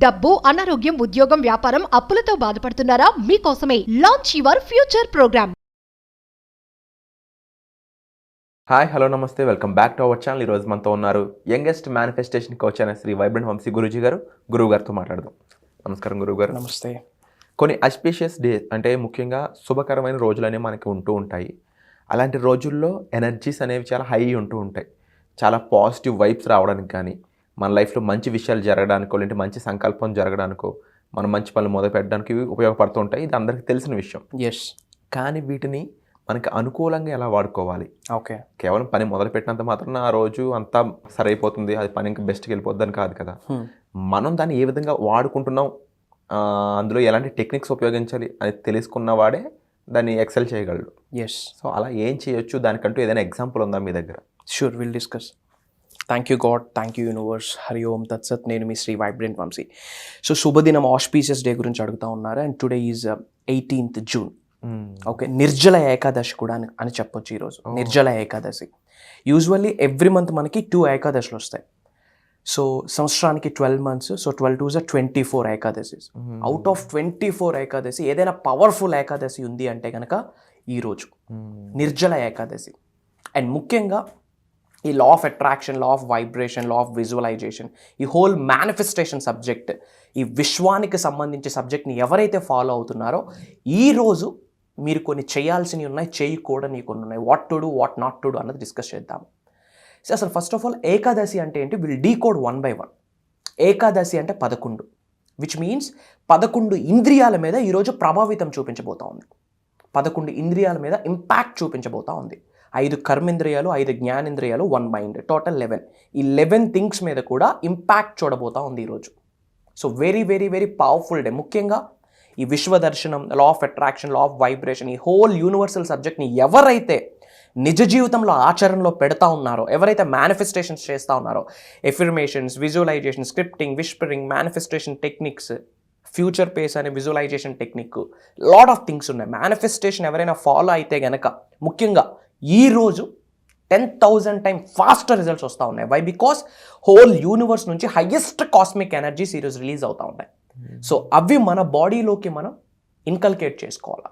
డబ్బు, అనారోగ్యం, ఉద్యోగం, వ్యాపారం, అప్పులతో బాధపడుతున్నారా? మీకోసమే launch your future programme. Hi, hello, నమస్తే, welcome back to our channel. ఈరోజు మనతో ఉన్నారు యంగెస్ట్ మేనిఫెస్టేషన్ కోచ్ అయిన శ్రీ వైబ్రెంట్ వంశీ గురూజీ గారు. గురువు గారితో మాట్లాడదాం. నమస్కారం గురువు గారు. నమస్తే. కొన్ని అస్పీషియస్ డేస్ అంటే ముఖ్యంగా శుభకరమైన రోజులు అనేవి మనకి ఉంటూ ఉంటాయి. అలాంటి రోజుల్లో ఎనర్జీస్ అనేవి చాలా హై ఉంటూ ఉంటాయి. చాలా పాజిటివ్ వైబ్స్ రావడానికి కానీ, మన లైఫ్లో మంచి విషయాలు జరగడానికో, లేదంటే మంచి సంకల్పం జరగడానికో, మనం మంచి పనులు మొదలు పెట్టడానికి ఉపయోగపడుతూ ఉంటాయి. ఇది అందరికీ తెలిసిన విషయం. ఎస్. కానీ వీటిని మనకి అనుకూలంగా ఎలా వాడుకోవాలి? ఓకే. కేవలం పని మొదలు పెట్టినంత మాత్రం ఆ రోజు అంతా సరైపోతుంది, అది పని ఇంకా బెస్ట్కి వెళ్ళిపోద్ది అని కాదు కదా. మనం దాన్ని ఏ విధంగా వాడుకుంటున్నాం, అందులో ఎలాంటి టెక్నిక్స్ ఉపయోగించాలి అని తెలుసుకున్నవాడే దాన్ని ఎక్సెల్ చేయగలడు. ఎస్. సో అలా ఏం చేయొచ్చు, దానికంటూ ఏదైనా ఎగ్జాంపుల్ ఉందా మీ దగ్గర? Sure, will discuss. Thank you God, thank you universe. హరి ఓం తత్సత్. నేను మీ శ్రీ వైబ్రెంట్ వంశీ. సో శుభదినం ఆస్పీషియస్ డే గురించి అడుగుతా ఉన్నారు. And today is 18th June. Okay, Nirjala Ekadashi కూడా అని చెప్పొచ్చు ఈరోజు. Nirjala Ekadashi. Usually every month మనకి 2 ఏకాదశులు వస్తాయి. సో సంవత్సరానికి 12 months. సో 12 2 24 ఏకాదశి. అవుట్ ఆఫ్ 24 ఏకాదశి ఏదైనా పవర్ఫుల్ ఏకాదశి ఉంది అంటే కనుక ఈరోజు నిర్జల ఏకాదశి. అండ్ ముఖ్యంగా ఈ law of attraction, law of vibration, law of visualization, ఈ హోల్ మేనిఫెస్టేషన్ సబ్జెక్ట్, ఈ విశ్వానికి సంబంధించి సబ్జెక్ట్ని ఎవరైతే ఫాలో అవుతున్నారో ఈరోజు మీరు కొన్ని చేయాల్సినవి ఉన్నాయి, చేయకూడని కొన్ని ఉన్నాయి. What to do, what not to do అన్నది డిస్కస్ చేద్దాం. సో అసలు ఫస్ట్ ఆఫ్ ఆల్ ఏకాదశి అంటే ఏంటి? Will decode 1 by 1. ఏకాదశి అంటే 11, విచ్ మీన్స్ 11 ఇంద్రియాల మీద ఈరోజు ప్రభావితం చూపించబోతా ఉంది. 11 ఇంద్రియాల మీద ఇంపాక్ట్ చూపించబోతా ఉంది. 5 కర్మేంద్రియాలు, 5 జ్ఞానేంద్రియాలు, 1 మైండ్, టోటల్ 11. ఈ 11 థింగ్స్ మీద కూడా ఇంపాక్ట్ చూడబోతా ఉంది ఈరోజు. So very very very powerful day. ముఖ్యంగా ఈ విశ్వదర్శనం, law of attraction, law of vibration, ఈ హోల్ యూనివర్సల్ సబ్జెక్ట్ని ఎవరైతే నిజ జీవితంలో ఆచరణలో పెడతా ఉన్నారో, ఎవరైతే మేనిఫెస్టేషన్స్ చేస్తూ ఉన్నారో, affirmations, visualization, scripting, whispering, manifestation techniques, future pace అనే visualization technique, lot of things ఉన్నాయి. మేనిఫెస్టేషన్ ఎవరైనా ఫాలో అయితే గనక ముఖ్యంగా ఈరోజు 10,000 times ఫాస్టర్ రిజల్ట్స్ వస్తూ ఉన్నాయి. వై? బికాస్ హోల్ యూనివర్స్ నుంచి హయ్యెస్ట్ కాస్మిక్ ఎనర్జీస్ ఈరోజు రిలీజ్ అవుతూ ఉన్నాయి. సో అవి మన బాడీలోకి మనం ఇన్కల్కేట్ చేసుకోవాలి.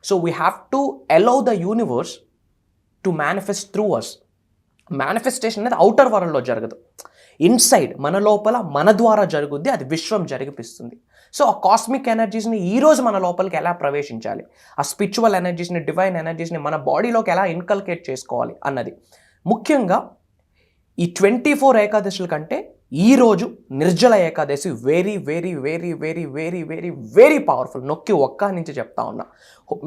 So we have to allow the universe to manifest through us. Manifestation అనేది అవుటర్ వరల్డ్లో జరగదు, ఇన్సైడ్ మన లోపల మన ద్వారా జరుగుద్ది, అది విశ్వం జరిగిపిస్తుంది. సో ఆ కాస్మిక్ ఎనర్జీస్ని ఈరోజు మన లోపలికి ఎలా ప్రవేశించాలి, ఆ స్పిరిచువల్ ఎనర్జీస్ని, డివైన్ ఎనర్జీస్ని మన బాడీలోకి ఎలా ఇన్కల్కేట్ చేసుకోవాలి అన్నది. ముఖ్యంగా ఈ 24 ఏకాదశుల కంటే ఈరోజు Nirjala Ekadashi very very very very very very very powerful. నొక్కి ఒక్క నుంచి చెప్తా ఉన్నా,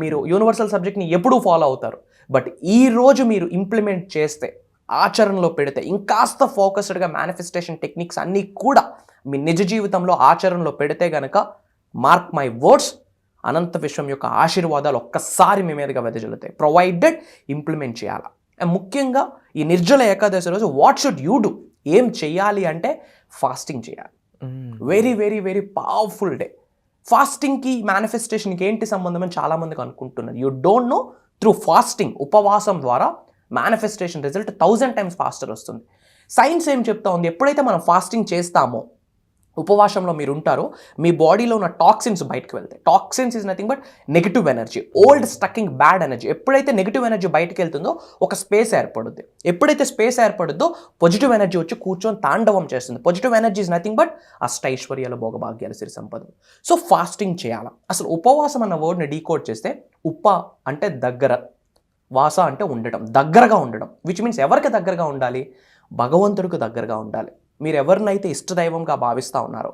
మీరు యూనివర్సల్ సబ్జెక్ట్ని ఎప్పుడూ ఫాలో అవుతారు, బట్ ఈరోజు మీరు ఇంప్లిమెంట్ చేస్తే, ఆచరణలో పెడితే, ఇంకాస్త ఫోకస్డ్గా మేనిఫెస్టేషన్ టెక్నిక్స్ అన్నీ కూడా మీ నిజ జీవితంలో ఆచరణలో పెడితే గనక, మార్క్ మై వర్డ్స్, అనంత విశ్వం యొక్క ఆశీర్వాదాలు ఒక్కసారి మీ మీదుగా వెదజల్లుతాయి, ప్రొవైడెడ్ ఇంప్లిమెంట్ చేయాలి. అండ్ ముఖ్యంగా ఈ నిర్జల ఏకాదశి రోజు వాట్ షుడ్ యూ డూ, ఏం చెయ్యాలి అంటే ఫాస్టింగ్ చేయాలి. Very very very powerful day. ఫాస్టింగ్కి మేనిఫెస్టేషన్కి ఏంటి సంబంధం అని చాలామందికి అనుకుంటున్నారు. You don't know. Through fasting, ఉపవాసం ద్వారా మేనిఫెస్టేషన్ రిజల్ట్ 1000 times ఫాస్టర్ వస్తుంది. సైన్స్ ఏం చెప్తా ఉంది? ఎప్పుడైతే మనం ఫాస్టింగ్ చేస్తామో, ఉపవాసంలో మీరు ఉంటారో, మీ బాడీలో ఉన్న టాక్సిన్స్ బయటకు వెళ్తాయి. Toxins is nothing but negative energy, old stucking bad energy. ఎప్పుడైతే నెగిటివ్ ఎనర్జీ బయటకు వెళ్తుందో ఒక స్పేస్ ఏర్పడుద్ది. ఎప్పుడైతే స్పేస్ ఏర్పడుద్దో పాజిటివ్ ఎనర్జీ వచ్చి కూర్చొని తాండవం చేస్తుంది. Positive energy is nothing but అష్టైశ్వర్యాలు, భోగభాగ్యాలు, సిరి సంపదలు. సో ఫాస్టింగ్ చేయాలి. అసలు ఉపవాసం అన్న వర్డ్ని డీకోడ్ చేస్తే, ఉప అంటే దగ్గర, వాస అంటే ఉండటం, దగ్గరగా ఉండడం, విచ్ మీన్స్ ఎవరికి దగ్గరగా ఉండాలి? భగవంతుడికి దగ్గరగా ఉండాలి. మీరు ఎవరినైతే ఇష్టదైవంగా భావిస్తూ ఉన్నారో,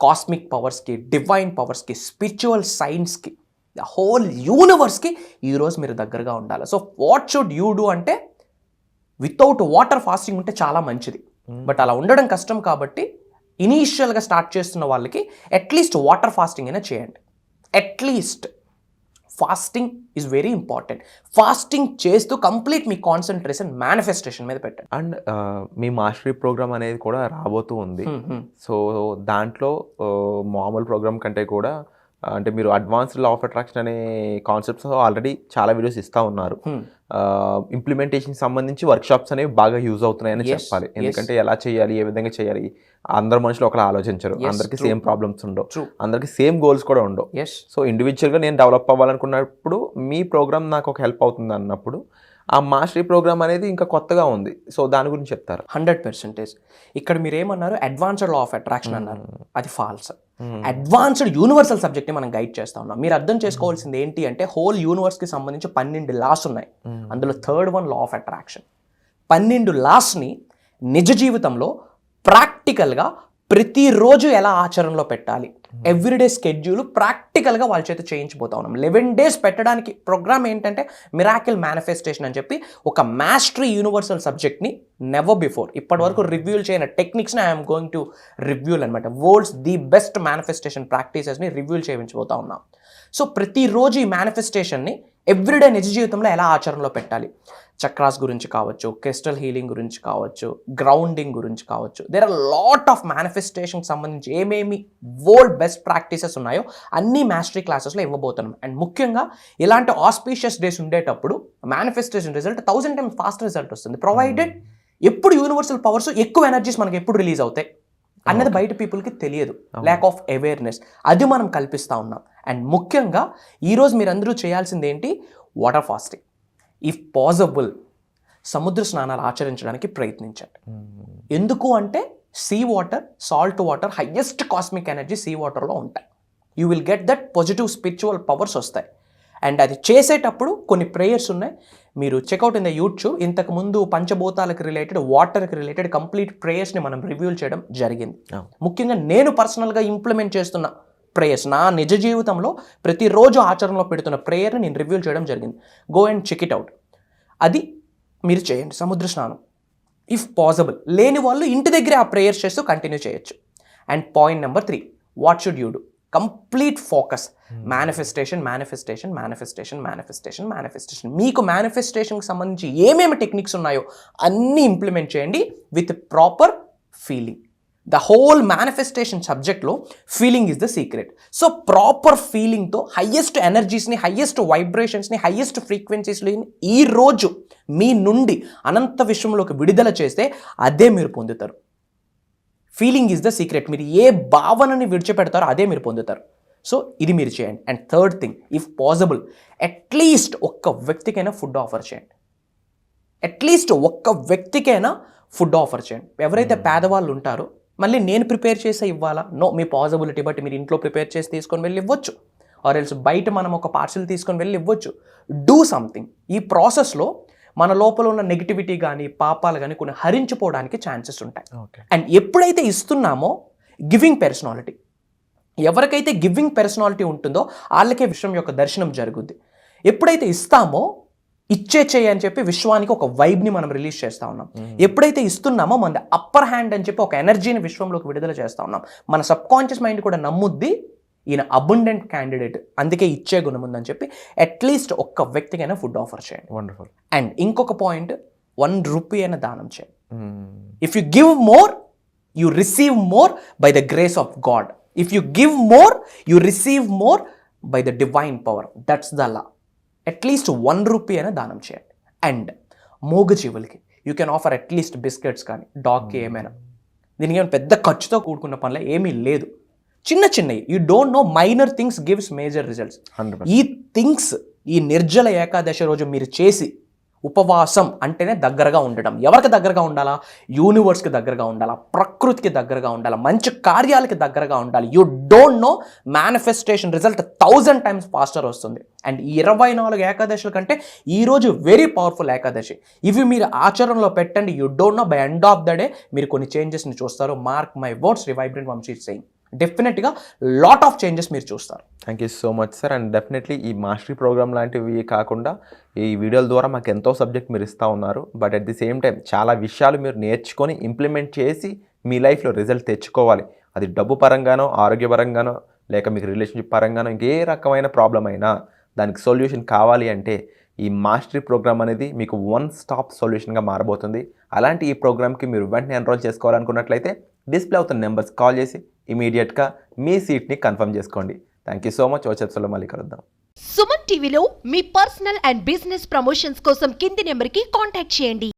కాస్మిక్ పవర్స్కి, డివైన్ పవర్స్కి, స్పిరిచువల్ సైన్స్కి, ద హోల్ యూనివర్స్కి ఈరోజు మీరు దగ్గరగా ఉండాలి. So what should you do అంటే, వితౌట్ వాటర్ ఫాస్టింగ్ ఉంటే చాలా మంచిది, బట్ అలా ఉండడం కష్టం కాబట్టి ఇనీషియల్గా స్టార్ట్ చేస్తున్న వాళ్ళకి అట్లీస్ట్ వాటర్ ఫాస్టింగ్ అయినా చేయండి. At least fasting is very important. Fasting చేస్తూ కంప్లీట్ మీ కాన్సన్ట్రేషన్ మేనిఫెస్టేషన్ మీద పెట్టండి. అండ్ మీ మాస్టరీ ప్రోగ్రామ్ అనేది కూడా రాబోతూ ఉంది. సో దాంట్లో మామూలు ప్రోగ్రామ్ కంటే కూడా అంటే మీరు అడ్వాన్స్డ్ లా ఆఫ్ అట్రాక్షన్ అనే కాన్సెప్ట్స్ ఆల్రెడీ చాలా వీడియోస్ ఇస్తూ ఉన్నారు. ఇంప్లిమెంటేషన్ సంబంధించి వర్క్షాప్స్ అనేవి బాగా యూజ్ అవుతున్నాయని Yes, చెప్పాలి. yes. ఎందుకంటే ఎలా చేయాలి, ఏ విధంగా చేయాలి, అందరు మనుషులు ఒకలా ఆలోచించరు, Yes, అందరికీ true. సేమ్ ప్రాబ్లమ్స్ ఉండవు, True. అందరికీ సేమ్ గోల్స్ కూడా ఉండవు. ఎస్ సో ఇండివిజువల్గా నేను డెవలప్ అవ్వాలనుకున్నప్పుడు మీ ప్రోగ్రామ్ నాకు ఒక హెల్ప్ అవుతుంది అన్నప్పుడు ఆ మాస్టరీ ప్రోగ్రామ్ అనేది ఇంకా కొత్తగా ఉంది. సో దాని గురించి చెప్తారు. 100%. ఇక్కడ మీరు ఏమన్నారు, అడ్వాన్స్డ్ లా ఆఫ్ అట్రాక్షన్ అన్నారు, అది ఫాల్స్. అడ్వాన్స్డ్ యూనివర్సల్ సబ్జెక్ట్ని మనం గైడ్ చేస్తా ఉన్నాం. మీరు అర్థం చేసుకోవాల్సింది ఏంటి అంటే హోల్ యూనివర్స్కి సంబంధించి 12 లాస్ ఉన్నాయి. అందులో third one law of attraction. 12 లాస్ని నిజ జీవితంలో ప్రాక్టికల్గా ప్రతిరోజు ఎలా ఆచరణలో పెట్టాలి, ఎవ్రీడే స్కెడ్యూల్ ప్రాక్టికల్గా వాళ్ళ చేత చేయించిపోతా ఉన్నాం. 11 days పెట్టడానికి ప్రోగ్రామ్ ఏంటంటే మిరాకిల్ మేనిఫెస్టేషన్ అని చెప్పి ఒక మాస్టరీ యూనివర్సల్ సబ్జెక్ట్ని నెవర్ బిఫోర్ ఇప్పటి వరకు రివ్యూల్ చేయని టెక్నిక్స్ని ఐఎమ్ గోయింగ్ టు రివ్యూల్ అనమాట. వరల్డ్స్ ది బెస్ట్ మేనిఫెస్టేషన్ ప్రాక్టీసెస్ని రివ్యూల్ చేయించబోతా ఉన్నాం. సో ప్రతిరోజు ఈ మేనిఫెస్టేషన్ని ఎవ్రీడే నిజ జీవితంలో ఎలా ఆచరణలో పెట్టాలి, చక్రాస్ గురించి కావచ్చు, క్రిస్టల్ హీలింగ్ గురించి కావచ్చు, గ్రౌండింగ్ గురించి కావచ్చు, దేర్ ఆర్ లాట్ ఆఫ్ మేనిఫెస్టేషన్కి సంబంధించి ఏమేమి వరల్డ్ బెస్ట్ ప్రాక్టీసెస్ ఉన్నాయో అన్ని మాస్టరీ క్లాసెస్లో ఇవ్వబోతున్నాం. అండ్ ముఖ్యంగా ఇలాంటి ఆస్పీషియస్ డేస్ ఉండేటప్పుడు manifestation result 1000 times fast result వస్తుంది, ప్రొవైడెడ్ ఎప్పుడు యూనివర్సల్ పవర్స్ ఎక్కువ ఎనర్జీస్ మనకి ఎప్పుడు రిలీజ్ అవుతాయి అన్నది బయట పీపుల్కి తెలియదు, ల్యాక్ ఆఫ్ అవేర్నెస్, అది మనం కల్పిస్తూ ఉన్నాం. అండ్ ముఖ్యంగా ఈరోజు మీరు అందరూ చేయాల్సింది ఏంటి, వాటర్ ఫాస్టింగ్. ఇఫ్ పాసిబుల్ సముద్ర స్నానాలు ఆచరించడానికి ప్రయత్నించండి. ఎందుకు అంటే sea water, salt water, highest cosmic energy sea వాటర్లో ఉంటాయి. You will get that positive spiritual powers వస్తాయి. అండ్ అది చేసేటప్పుడు కొన్ని ప్రేయర్స్ ఉన్నాయి, మీరు చెక్అవుట్ ఇన్ ద యూట్యూబ్. ఇంతకుముందు పంచభూతాలకు రిలేటెడ్, వాటర్కి రిలేటెడ్ కంప్లీట్ ప్రేయర్స్ని మనం రివ్యూల్ చేయడం జరిగింది. ముఖ్యంగా నేను పర్సనల్గా ఇంప్లిమెంట్ చేస్తున్న ప్రేయర్స్, నా నిజ జీవితంలో ప్రతిరోజు ఆచరణలో పెడుతున్న ప్రేయర్ని నేను రివ్యూల్ చేయడం జరిగింది. Go and check it out. అది మీరు చేయండి, సముద్ర స్నానం. ఇఫ్ పాసిబుల్ లేని వాళ్ళు ఇంటి దగ్గరే ఆ ప్రేయర్స్ చేస్తూ కంటిన్యూ చేయొచ్చు. And point number 3, what should you do? Complete focus, manifestation, manifestation, manifestation, manifestation, manifestation. మీకు మేనిఫెస్టేషన్కి సంబంధించి ఏమేమి టెక్నిక్స్ ఉన్నాయో అన్నీ ఇంప్లిమెంట్ చేయండి with proper feeling. The whole manifestation సబ్జెక్ట్లో feeling is the secret. So proper ఫీలింగ్తో హయ్యెస్ట్ ఎనర్జీస్ని, హయ్యెస్ట్ వైబ్రేషన్స్ని, హయ్యెస్ట్ ఫ్రీక్వెన్సీస్ని ఈరోజు మీ నుండి అనంత విశ్వంలోకి విడుదల చేస్తే అదే మీరు పొందుతారు. Feeling is the secret. మీరు ఏ భావనని విడిచిపెడతారో అదే మీరు పొందుతారు. సో ఇది మీరు చేయండి. And third thing, if possible at least ఒక్క వ్యక్తికైనా ఫుడ్ ఆఫర్ చేయండి. అట్లీస్ట్ ఒక్క వ్యక్తికైనా ఫుడ్ ఆఫర్ చేయండి. ఎవరైతే పేదవాళ్ళు ఉంటారో, మళ్ళీ నేను ప్రిపేర్ చేసే ఇవ్వాలా? నో, మీ పాసిబిలిటీ బట్టి మీరు ఇంట్లో ప్రిపేర్ చేసి తీసుకొని వెళ్ళి ఇవ్వచ్చు, ఆర్ ఎల్స్ బయట మనం ఒక పార్సల్ తీసుకొని వెళ్ళి ఇవ్వచ్చు. Do something. ఈ ప్రాసెస్లో మన లోపల ఉన్న నెగిటివిటీ కానీ, పాపాలు కానీ కొన్ని హరించిపోవడానికి ఛాన్సెస్ ఉంటాయి. అండ్ ఎప్పుడైతే ఇస్తున్నామో, గివింగ్ పర్సనాలిటీ, ఎవరికైతే గివింగ్ పర్సనాలిటీ ఉంటుందో వాళ్ళకే విశ్వం యొక్క దర్శనం జరుగుద్ది. ఎప్పుడైతే ఇస్తామో, ఇచ్చే చేయి అని చెప్పి విశ్వానికి ఒక వైబ్ని మనం రిలీజ్ చేస్తూ ఉన్నాం. ఎప్పుడైతే ఇస్తున్నామో మన అప్పర్ హ్యాండ్ అని చెప్పి ఒక ఎనర్జీని విశ్వంలోకి విడుదల చేస్తూ ఉన్నాం. మన సబ్ కాన్షియస్ మైండ్ కూడా నమ్ముద్ది ఈయన అబండెంట్ క్యాండిడేట్, అందుకే ఇచ్చే గుణం ఉందని చెప్పి అట్లీస్ట్ ఒక్క వ్యక్తికైనా ఫుడ్ ఆఫర్ చేయండి. వండర్ఫుల్. అండ్ ఇంకొక పాయింట్, 1 రూపీ అయినా దానం చేయండి. If you give more, you receive more by the grace of God. If you give more, you receive more by the divine power. That's the law. At least 1 rupee అయినా దానం చేయండి. And మూగజీవులకి you can offer at least biscuits కానీ, డాగ్కి ఏమైనా. దీనికి ఏమైనా పెద్ద ఖర్చుతో కూడుకున్న పనులే ఏమీ లేదు, చిన్న చిన్నవి. You don't know, minor things gives major results. ఈ థింగ్స్ ఈ నిర్జల ఏకాదశి రోజు మీరు చేసి, ఉపవాసం అంటేనే దగ్గరగా ఉండడం. ఎవరికి దగ్గరగా ఉండాలా? యూనివర్స్కి దగ్గరగా ఉండాలా, ప్రకృతికి దగ్గరగా ఉండాలా, మంచి కార్యాలకి దగ్గరగా ఉండాలి. You don't know, manifestation result 1000 times faster వస్తుంది. అండ్ 24 ఏకాదశుల కంటే ఈరోజు వెరీ పవర్ఫుల్ ఏకాదశి. ఇవి మీరు ఆచరణలో పెట్టండి. You don't know, by end of the day మీరు కొన్ని చేంజెస్ని చూస్తారు. Mark my words, vibrant Vamshi saying. డెఫినెట్గా లాట్ ఆఫ్ చేంజెస్ మీరు చూస్తారు. Thank you so much sir. And definitely ఈ మాస్టరీ ప్రోగ్రామ్ లాంటివి కాకుండా ఈ వీడియోల ద్వారా మాకు ఎంతో సబ్జెక్ట్ మీరు ఇస్తూ ఉన్నారు. But at the same time చాలా విషయాలు మీరు నేర్చుకొని ఇంప్లిమెంట్ చేసి మీ లైఫ్లో రిజల్ట్ తెచ్చుకోవాలి. అది డబ్బు పరంగానో, ఆరోగ్యపరంగానో, లేక మీకు రిలేషన్షిప్ పరంగానో, ఇంకే రకమైన ప్రాబ్లం అయినా దానికి సొల్యూషన్ కావాలి అంటే ఈ మాస్టరీ ప్రోగ్రామ్ అనేది మీకు 1 stop సొల్యూషన్గా మారబోతుంది. అలాంటి ఈ ప్రోగ్రామ్కి మీరు వెంటనే ఎన్రోల్ చేసుకోవాలనుకున్నట్లయితే డిస్ప్లే అవుతున్న నెంబర్స్ కాల్ చేసి ఇమీడియట్గా మీ సీట్ని కన్ఫర్మ్ చేసుకోండి. Thank you so much. వచ్చే ఎపిసోడ్లో మళ్ళీ కలుద్దాం. సుమన్ టీవీలో మీ పర్సనల్ అండ్ బిజినెస్ ప్రమోషన్స్ కోసం కింది నెంబర్కి కాంటాక్ట్ చేయండి.